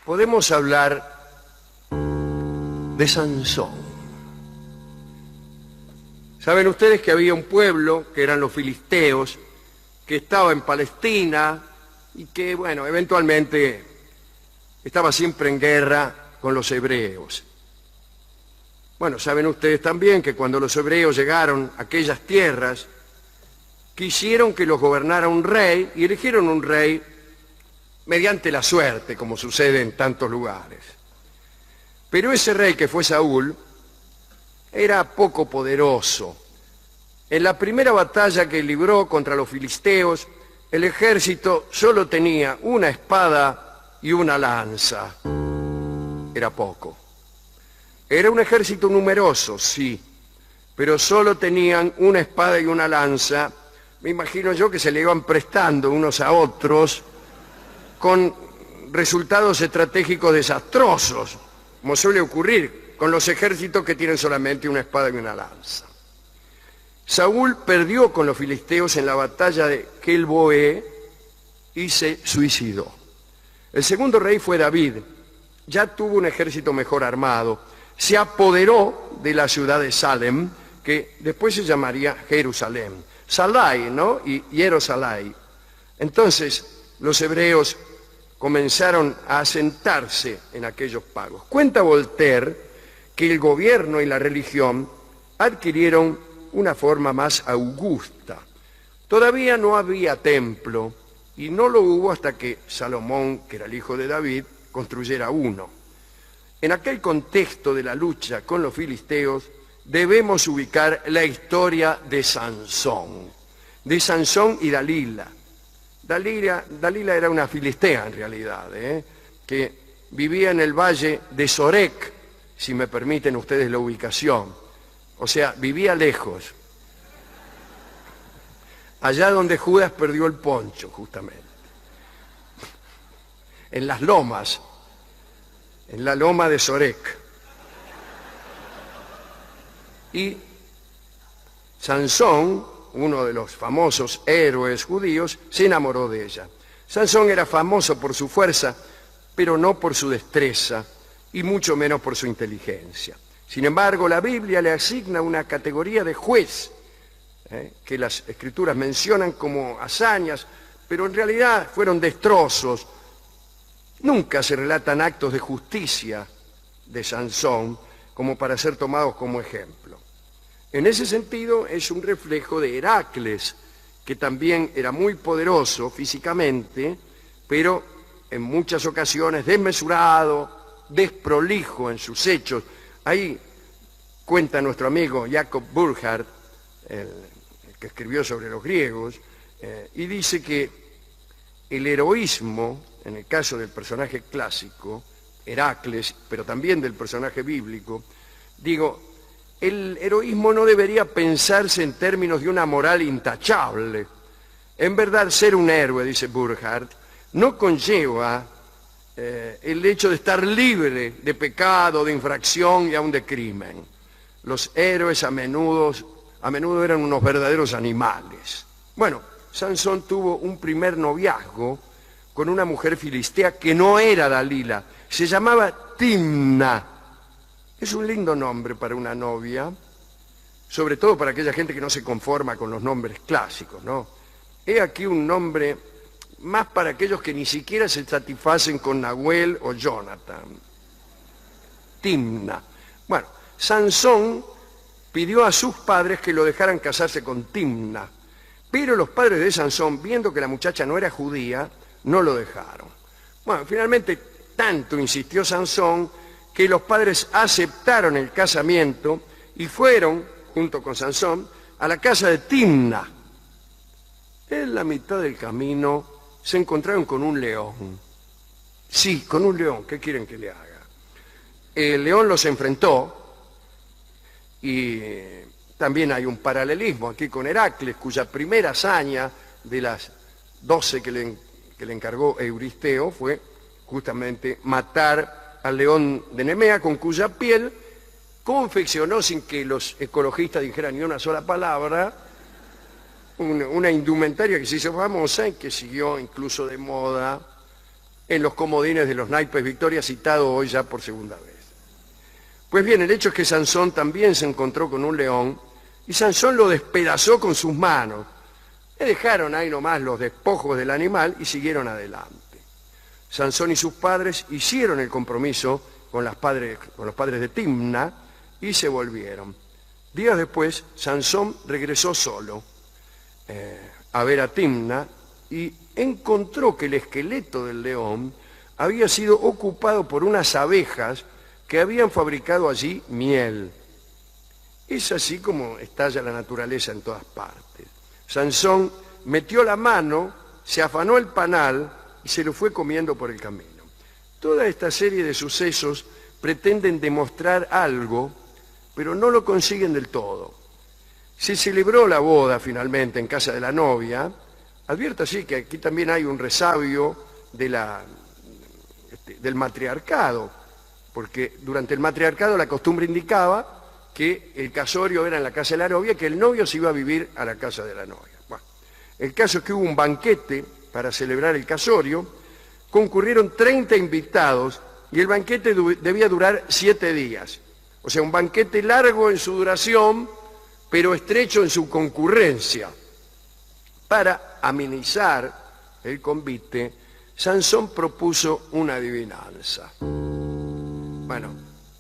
podemos hablar de Sansón. Saben ustedes que había un pueblo, que eran los filisteos, que estaba en Palestina y que, bueno, eventualmente estaba siempre en guerra con los hebreos. Bueno, saben ustedes también que cuando los hebreos llegaron a aquellas tierras, quisieron que los gobernara un rey y eligieron un rey mediante la suerte, como sucede en tantos lugares. Pero ese rey, que fue Saúl, era poco poderoso. En la primera batalla que libró contra los filisteos, el ejército solo tenía una espada y una lanza. Era poco. Era un ejército numeroso, sí, pero solo tenían una espada y una lanza. Me imagino yo que se le iban prestando unos a otros con resultados estratégicos desastrosos, como suele ocurrir con los ejércitos que tienen solamente una espada y una lanza. Saúl perdió con los filisteos en la batalla de Gilboé y se suicidó. El segundo rey fue David. Ya tuvo un ejército mejor armado. Se apoderó de la ciudad de Salem, que después se llamaría Jerusalén. Salai, ¿no? Y Jerusalén. Entonces, los hebreos comenzaron a asentarse en aquellos pagos. Cuenta Voltaire que el gobierno y la religión adquirieron una forma más augusta. Todavía no había templo y no lo hubo hasta que Salomón, que era el hijo de David, construyera uno. En aquel contexto de la lucha con los filisteos debemos ubicar la historia de Sansón y Dalila. Dalila era una filistea en realidad, que vivía en el valle de Sorek, si me permiten ustedes la ubicación. O sea, vivía lejos. Allá donde Judas perdió el poncho, justamente. En las lomas, en la loma de Sorek. Y Sansón, uno de los famosos héroes judíos, se enamoró de ella. Sansón era famoso por su fuerza, pero no por su destreza, y mucho menos por su inteligencia. Sin embargo, la Biblia le asigna una categoría de juez, que las Escrituras mencionan como hazañas, pero en realidad fueron destrozos. Nunca se relatan actos de justicia de Sansón como para ser tomados como ejemplo. En ese sentido es un reflejo de Heracles, que también era muy poderoso físicamente, pero en muchas ocasiones desmesurado, desprolijo en sus hechos. Ahí cuenta nuestro amigo Jacob Burckhardt, el que escribió sobre los griegos, y dice que el heroísmo, en el caso del personaje clásico, Heracles, pero también del personaje bíblico, el heroísmo no debería pensarse en términos de una moral intachable. En verdad, ser un héroe, dice Burckhardt, no conlleva el hecho de estar libre de pecado, de infracción y aún de crimen. Los héroes a menudo eran unos verdaderos animales. Bueno, Sansón tuvo un primer noviazgo con una mujer filistea que no era Dalila, se llamaba Timna. Es un lindo nombre para una novia, sobre todo para aquella gente que no se conforma con los nombres clásicos, ¿no? He aquí un nombre más para aquellos que ni siquiera se satisfacen con Nahuel o Jonathan. Timna. Bueno, Sansón pidió a sus padres que lo dejaran casarse con Timna, pero los padres de Sansón, viendo que la muchacha no era judía, no lo dejaron. Bueno, finalmente tanto insistió Sansón que los padres aceptaron el casamiento y fueron, junto con Sansón, a la casa de Timna. En la mitad del camino se encontraron con un león. Sí, con un león. ¿Qué quieren que le haga? El león los enfrentó y también hay un paralelismo aquí con Heracles, cuya primera hazaña de las 12 que le encargó Euristeo fue justamente matar al león de Nemea, con cuya piel confeccionó, sin que los ecologistas dijeran ni una sola palabra, una indumentaria que se hizo famosa y que siguió incluso de moda en los comodines de los naipes Victoria, citado hoy ya por segunda vez. Pues bien, el hecho es que Sansón también se encontró con un león y Sansón lo despedazó con sus manos. Le dejaron ahí nomás los despojos del animal y siguieron adelante. Sansón y sus padres hicieron el compromiso con los padres de Timna y se volvieron. Días después, Sansón regresó solo a ver a Timna y encontró que el esqueleto del león había sido ocupado por unas abejas que habían fabricado allí miel. Es así como estalla la naturaleza en todas partes. Sansón metió la mano, se afanó el panal y se lo fue comiendo por el camino. Toda esta serie de sucesos pretenden demostrar algo, pero no lo consiguen del todo. Se celebró la boda finalmente en casa de la novia. Advierto así que aquí también hay un resabio del matriarcado, porque durante el matriarcado la costumbre indicaba que el casorio era en la casa de la novia y que el novio se iba a vivir a la casa de la novia. Bueno, el caso es que hubo un banquete para celebrar el casorio, concurrieron 30 invitados y el banquete debía durar 7 días. O sea, un banquete largo en su duración, pero estrecho en su concurrencia. Para amenizar el convite, Sansón propuso una adivinanza. Bueno,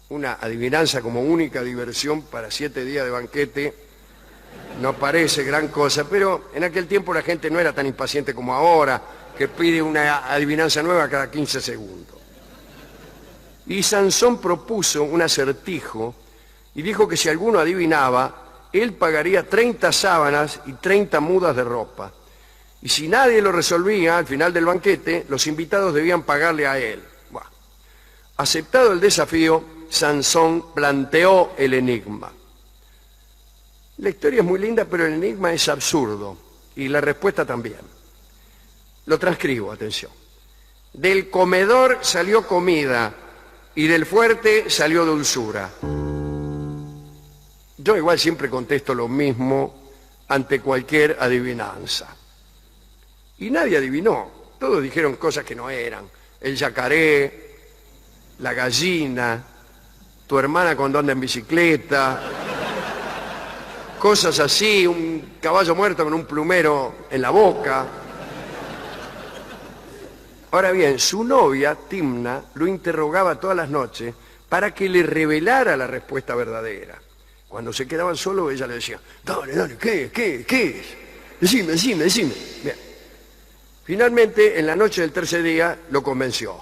una adivinanza como única diversión para 7 días de banquete no parece gran cosa, pero en aquel tiempo la gente no era tan impaciente como ahora, que pide una adivinanza nueva cada 15 segundos. Y Sansón propuso un acertijo y dijo que si alguno adivinaba, él pagaría 30 sábanas y 30 mudas de ropa. Y si nadie lo resolvía, al final del banquete, los invitados debían pagarle a él. Bueno, aceptado el desafío, Sansón planteó el enigma. La historia es muy linda, pero el enigma es absurdo, y la respuesta también. Lo transcribo, atención. Del comedor salió comida, y del fuerte salió dulzura. Yo igual siempre contesto lo mismo ante cualquier adivinanza. Y nadie adivinó, todos dijeron cosas que no eran. El yacaré, la gallina, tu hermana cuando anda en bicicleta, cosas así, un caballo muerto con un plumero en la boca. Ahora bien, su novia, Timna, lo interrogaba todas las noches para que le revelara la respuesta verdadera. Cuando se quedaban solos, ella le decía, dale, ¿qué es? Decime. Bien. Finalmente, en la noche del tercer día, lo convenció.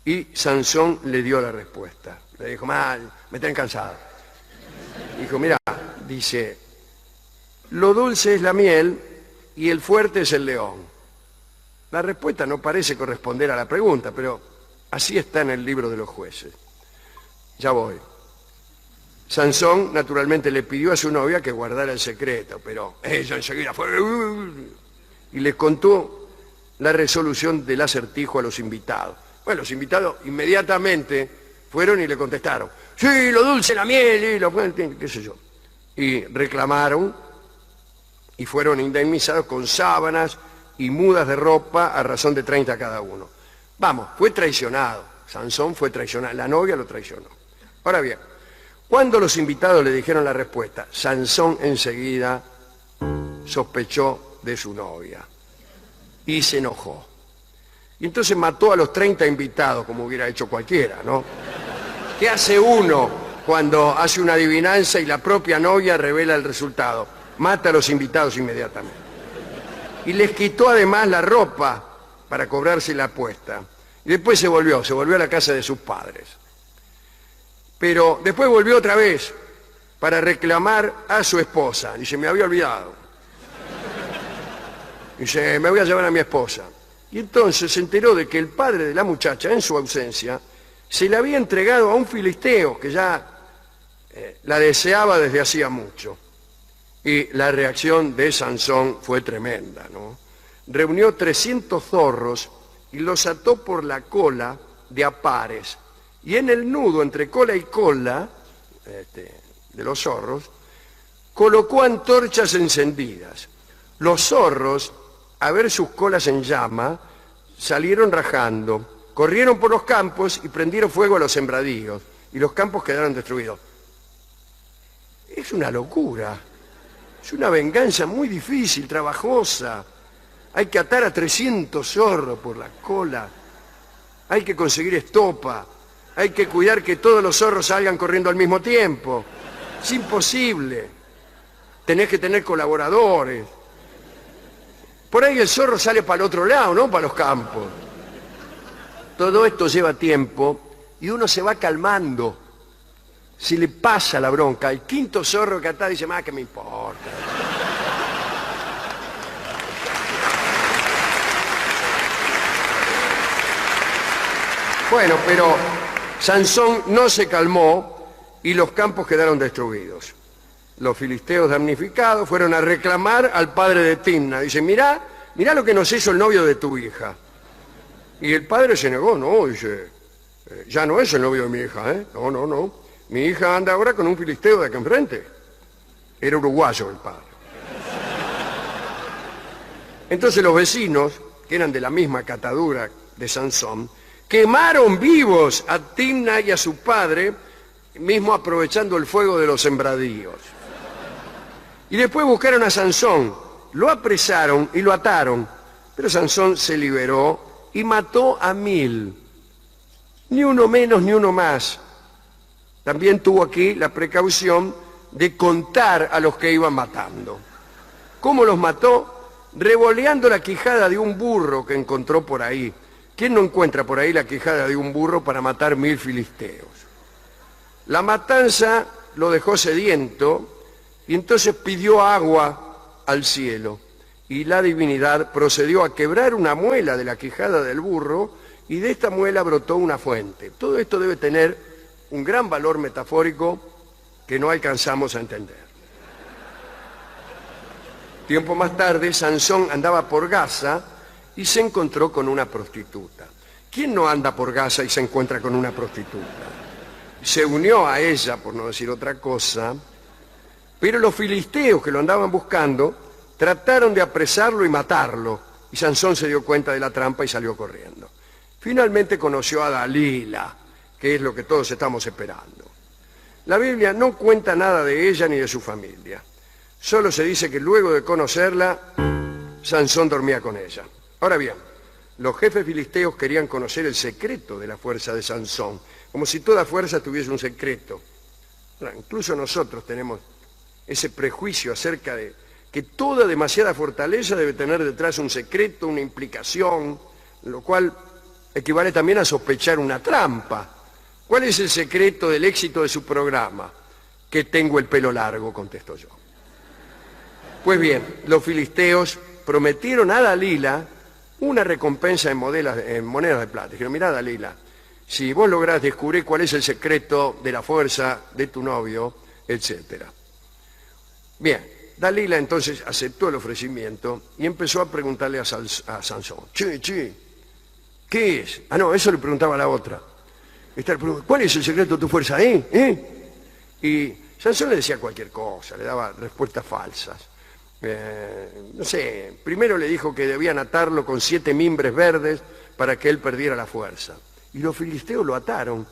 Y Sansón le dio la respuesta. Le dijo, me tienen cansado. Dijo, mira, dice, lo dulce es la miel y el fuerte es el león. La respuesta no parece corresponder a la pregunta, pero así está en el libro de los jueces. Ya voy. Sansón, naturalmente, le pidió a su novia que guardara el secreto, pero ella enseguida fue y les contó la resolución del acertijo a los invitados. Bueno, los invitados inmediatamente fueron y le contestaron, sí, lo dulce, la miel, y lo qué sé yo. Y reclamaron y fueron indemnizados con sábanas y mudas de ropa a razón de 30 cada uno. Vamos, fue traicionado. Sansón fue traicionado, la novia lo traicionó. Ahora bien, cuando los invitados le dijeron la respuesta, Sansón enseguida sospechó de su novia y se enojó. Y entonces mató a los 30 invitados, como hubiera hecho cualquiera, ¿no? ¿Qué hace uno cuando hace una adivinanza y la propia novia revela el resultado? Mata a los invitados inmediatamente. Y les quitó además la ropa para cobrarse la apuesta. Y después se volvió a la casa de sus padres. Pero después volvió otra vez para reclamar a su esposa. Dice, me había olvidado. Dice, me voy a llevar a mi esposa. Y entonces se enteró de que el padre de la muchacha, en su ausencia, se la había entregado a un filisteo que ya la deseaba desde hacía mucho. Y la reacción de Sansón fue tremenda, ¿no? Reunió 300 zorros y los ató por la cola de a pares. Y en el nudo entre cola y cola de los zorros, colocó antorchas encendidas. Los zorros, a ver sus colas en llama, salieron rajando, corrieron por los campos y prendieron fuego a los sembradíos, y los campos quedaron destruidos. Es una locura, es una venganza muy difícil, trabajosa. Hay que atar a 300 zorros por la cola, hay que conseguir estopa, hay que cuidar que todos los zorros salgan corriendo al mismo tiempo. Es imposible. Tenés que tener colaboradores. Por ahí el zorro sale para el otro lado, no para los campos. Todo esto lleva tiempo y uno se va calmando. Si le pasa la bronca, el quinto zorro que atá dice, más que me importa. Bueno, pero Sansón no se calmó y los campos quedaron destruidos. Los filisteos damnificados fueron a reclamar al padre de Timna. Dice, mirá lo que nos hizo el novio de tu hija. Y el padre se negó, no, dice, ya no es el novio de mi hija, ¿eh? No. Mi hija anda ahora con un filisteo de acá enfrente. Era uruguayo el padre. Entonces los vecinos, que eran de la misma catadura de Sansón, quemaron vivos a Timna y a su padre, mismo aprovechando el fuego de los sembradíos. Y después buscaron a Sansón, lo apresaron y lo ataron, pero Sansón se liberó y mató a 1000. Ni uno menos ni uno más. También tuvo aquí la precaución de contar a los que iban matando. ¿Cómo los mató? Revoleando la quijada de un burro que encontró por ahí. ¿Quién no encuentra por ahí la quijada de un burro para matar 1000 filisteos? La matanza lo dejó sediento y entonces pidió agua al cielo. Y la divinidad procedió a quebrar una muela de la quijada del burro y de esta muela brotó una fuente. Todo esto debe tener un gran valor metafórico que no alcanzamos a entender. Tiempo más tarde, Sansón andaba por Gaza y se encontró con una prostituta. ¿Quién no anda por Gaza y se encuentra con una prostituta? Se unió a ella, por no decir otra cosa, pero los filisteos que lo andaban buscando trataron de apresarlo y matarlo, y Sansón se dio cuenta de la trampa y salió corriendo. Finalmente conoció a Dalila, que es lo que todos estamos esperando. La Biblia no cuenta nada de ella ni de su familia. Solo se dice que luego de conocerla, Sansón dormía con ella. Ahora bien, los jefes filisteos querían conocer el secreto de la fuerza de Sansón, como si toda fuerza tuviese un secreto. Bueno, incluso nosotros tenemos ese prejuicio acerca de que toda demasiada fortaleza debe tener detrás un secreto, una implicación, lo cual equivale también a sospechar una trampa. ¿Cuál es el secreto del éxito de su programa? Que tengo el pelo largo, contesto yo. Pues bien, los filisteos prometieron a Dalila una recompensa en monedas de plata. Dijeron, mirá Dalila, si vos lográs descubrir cuál es el secreto de la fuerza de tu novio, etc. Bien, Dalila entonces aceptó el ofrecimiento y empezó a preguntarle a Sansón, che, ¿qué es? Ah, no, eso le preguntaba a la otra. ¿Cuál es el secreto de tu fuerza? Y Sansón le decía cualquier cosa, le daba respuestas falsas. No sé, primero le dijo que debían atarlo con 7 mimbres verdes para que él perdiera la fuerza. Y los filisteos lo ataron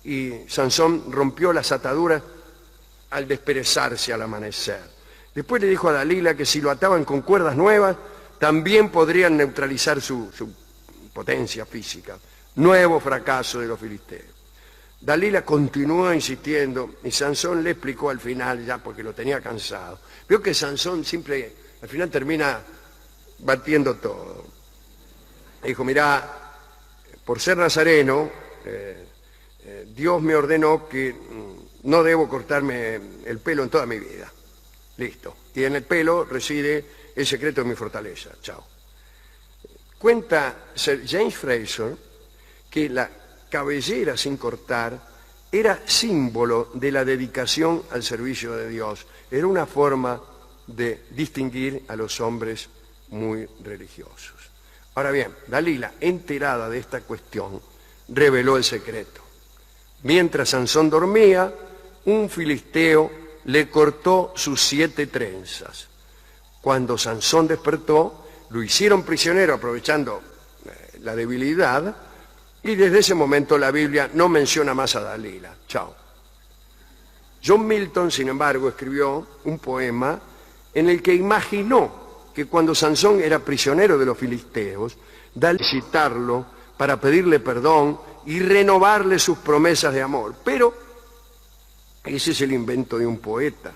y Sansón rompió las ataduras al desperezarse al amanecer. Después le dijo a Dalila que si lo ataban con cuerdas nuevas, también podrían neutralizar su potencia física. Nuevo fracaso de los filisteos. Dalila continuó insistiendo y Sansón le explicó al final, ya porque lo tenía cansado. Vio que Sansón siempre, al final termina batiendo todo. Le dijo, mirá, por ser nazareno, Dios me ordenó que no debo cortarme el pelo en toda mi vida. Listo. Y en el pelo reside el secreto de mi fortaleza. Chao. Cuenta Sir James Fraser que la cabellera sin cortar era símbolo de la dedicación al servicio de Dios. Era una forma de distinguir a los hombres muy religiosos. Ahora bien, Dalila, enterada de esta cuestión, reveló el secreto. Mientras Sansón dormía, un filisteo le cortó sus 7 trenzas. Cuando Sansón despertó, lo hicieron prisionero aprovechando la debilidad, y desde ese momento la Biblia no menciona más a Dalila. Chao. John Milton, sin embargo, escribió un poema en el que imaginó que cuando Sansón era prisionero de los filisteos, Dalila visitarlo para pedirle perdón y renovarle sus promesas de amor. Pero ese es el invento de un poeta,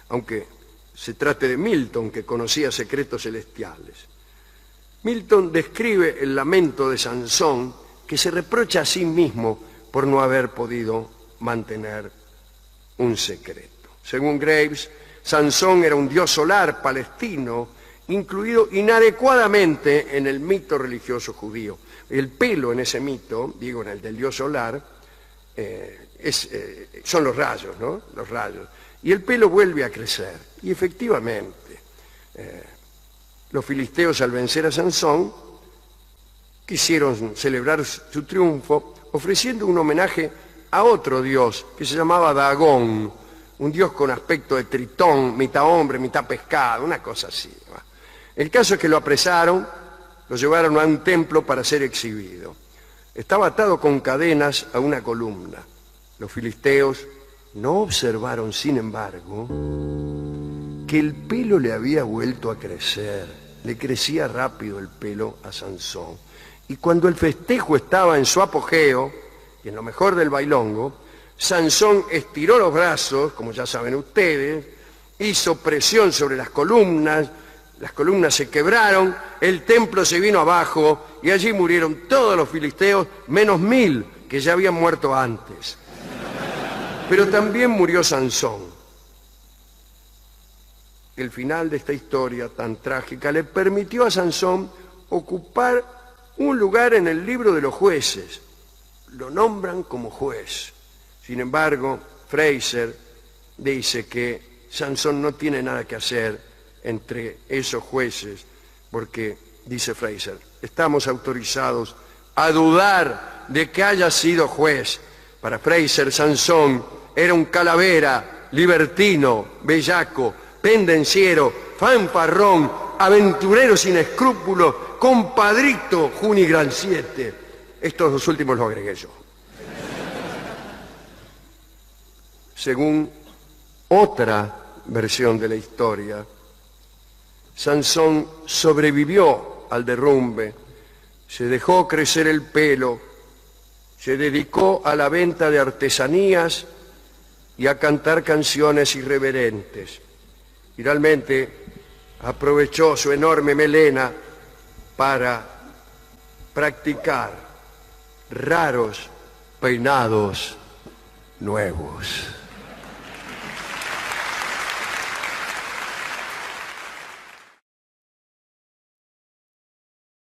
aunque se trate de Milton, que conocía secretos celestiales. Milton describe el lamento de Sansón, que se reprocha a sí mismo por no haber podido mantener un secreto. Según Graves, Sansón era un dios solar palestino, incluido inadecuadamente en el mito religioso judío. El pelo en ese mito, digo en el del dios solar, son los rayos, ¿no? Los rayos. Y el pelo vuelve a crecer. Y efectivamente, los filisteos, al vencer a Sansón, quisieron celebrar su triunfo ofreciendo un homenaje a otro dios que se llamaba Dagón, un dios con aspecto de tritón, mitad hombre, mitad pescado, una cosa así. El caso es que lo apresaron, lo llevaron a un templo para ser exhibido. Estaba atado con cadenas a una columna. Los filisteos no observaron, sin embargo, que el pelo le había vuelto a crecer. Le crecía rápido el pelo a Sansón. Y cuando el festejo estaba en su apogeo, y en lo mejor del bailongo, Sansón estiró los brazos, como ya saben ustedes, hizo presión sobre las columnas se quebraron, el templo se vino abajo y allí murieron todos los filisteos, menos 1000 que ya habían muerto antes. Pero también murió Sansón. El final de esta historia tan trágica le permitió a Sansón ocupar un lugar en el libro de los jueces. Lo nombran como juez. Sin embargo, Fraser dice que Sansón no tiene nada que hacer entre esos jueces, porque, dice Fraser, estamos autorizados a dudar de que haya sido juez. Para Fraser, Sansón era un calavera, libertino, bellaco, pendenciero, fanfarrón, aventurero sin escrúpulos, compadrito Junigranciete. Estos dos últimos los agregué yo. Según otra versión de la historia, Sansón sobrevivió al derrumbe, se dejó crecer el pelo, se dedicó a la venta de artesanías y a cantar canciones irreverentes. Finalmente, aprovechó su enorme melena para practicar raros peinados nuevos.